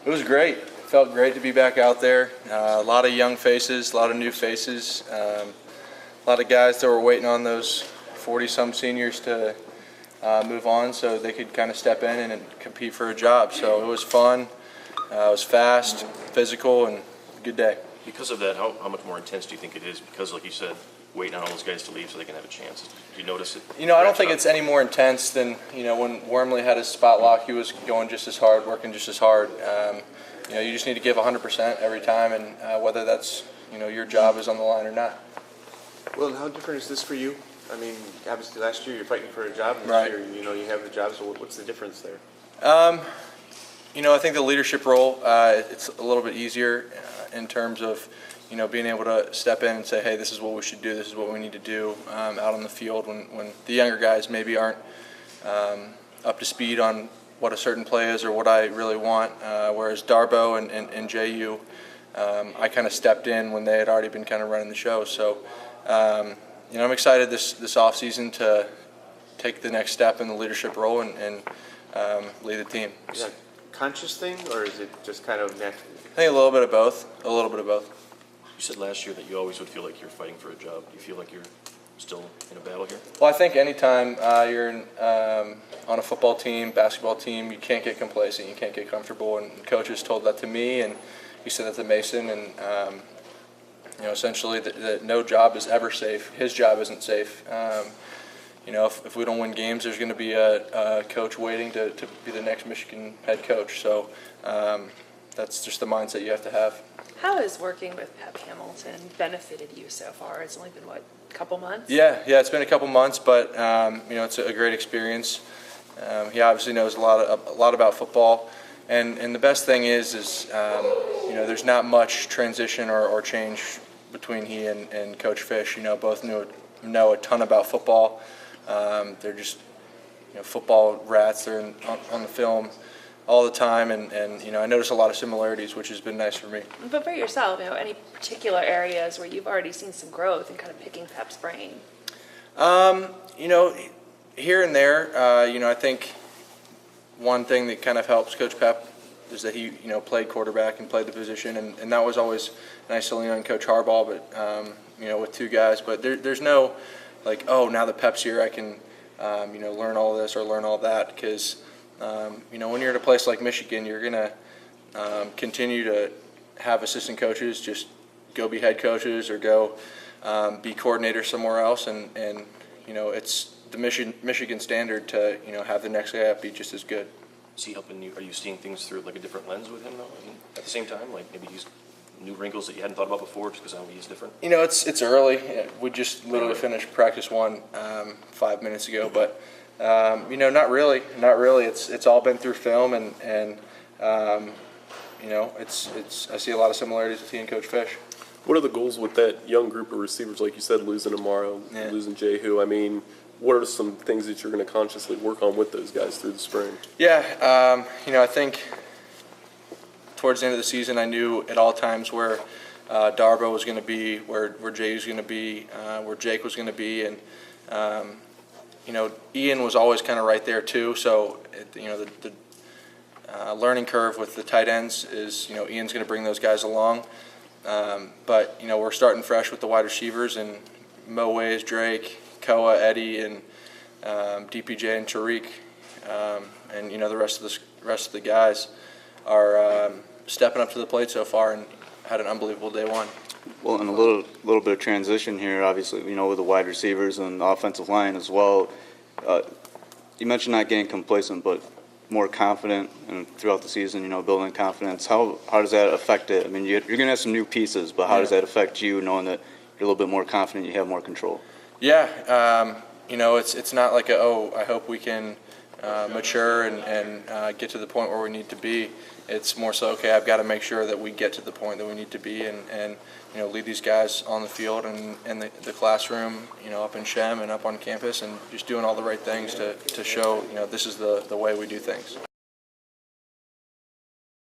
It was great. It felt great to be back out there. A lot of young faces, a lot of new faces, a lot of guys that were waiting on those 40-some seniors to move on so they could kind of step in and compete for a job. So it was fun. It was fast, physical, and a good day. Because of that, how much more intense do you think it is? Because, like you said, waiting on all those guys to leave so they can have a chance. Do you notice it? I don't think it's any more intense than, when Wormley had his spot lock, he was going just as hard, working just as hard. You just need to give 100% every time, and whether that's, your job is on the line or not. Well, how different is this for you? I mean, obviously last year you're fighting for a job, and this right. year, you have the job, so what's the difference there? I think the leadership role, it's a little bit easier in terms of, being able to step in and say, hey, this is what we should do, this is what we need to do out on the field when the younger guys maybe aren't up to speed on what a certain play is or what I really want. Whereas Darbo and JU, I kind of stepped in when they had already been kind of running the show. So, I'm excited this offseason to take the next step in the leadership role and lead the team. Is that a conscious thing, or is it just kind of natural? I think a little bit of both. A little bit of both. You said last year that you always would feel like you're fighting for a job. Do you feel like you're still in a battle here? Well, I think anytime you're on a football team, basketball team, you can't get complacent, you can't get comfortable, and coaches told that to me, and he said that to Mason, and essentially that no job is ever safe. His job isn't safe. If we don't win games, there's going to be a coach waiting to be the next Michigan head coach. So that's just the mindset you have to have. How has working with Pep Hamilton benefited you so far? It's only been, a couple months? Yeah, it's been a couple months, but it's a great experience. He obviously knows a lot about football, and the best thing is there's not much transition or change between he and Coach Fish. Both know a ton about football. They're just football rats. They're on the film all the time, and I notice a lot of similarities, which has been nice for me. But for yourself, any particular areas where you've already seen some growth and kind of picking Pep's brain? Here and there, I think one thing that kind of helps Coach Pep is that he, played quarterback and played the position, and that was always nice to lean on Coach Harbaugh, but, with two guys. But there's no, now that Pep's here, I can, learn all this or learn all that, because when you're at a place like Michigan, you're going to continue to have assistant coaches just go be head coaches or go be coordinators somewhere else, and it's the Michigan standard to have the next guy up be just as good. Is he helping you? Are you seeing things through a different lens with him though? At the same time, maybe he's new wrinkles that you hadn't thought about before, just because he's different. It's early. We just literally finished practice 1 5 minutes ago, but. Not really. It's all been through film, and it's I see a lot of similarities with he and Coach Fish. What are the goals with that young group of receivers, like you said, losing Amaro, losing Jehu? I mean, what are some things that you're going to consciously work on with those guys through the spring? Yeah, I think towards the end of the season, I knew at all times where Darbo was going to be, where Jay was going to be, where Jake was going to be, and Ian was always kind of right there too. So, the learning curve with the tight ends is, Ian's going to bring those guys along. But, we're starting fresh with the wide receivers, and Mo Ways, Drake, Koa, Eddie, and DPJ and Tariq, and the rest of the guys are stepping up to the plate so far and had an unbelievable day one. Well, and a little bit of transition here, obviously, with the wide receivers and the offensive line as well. You mentioned not getting complacent, but more confident, and throughout the season, building confidence. How does that affect it? I mean, you're going to have some new pieces, but how does that affect you, knowing that you're a little bit more confident, you have more control? Yeah, it's not like I hope we can mature and get to the point where we need to be. It's more so, okay, I've got to make sure that we get to the point that we need to be and lead these guys on the field and in the classroom, up in Shem and up on campus, and just doing all the right things to show, this is the way we do things.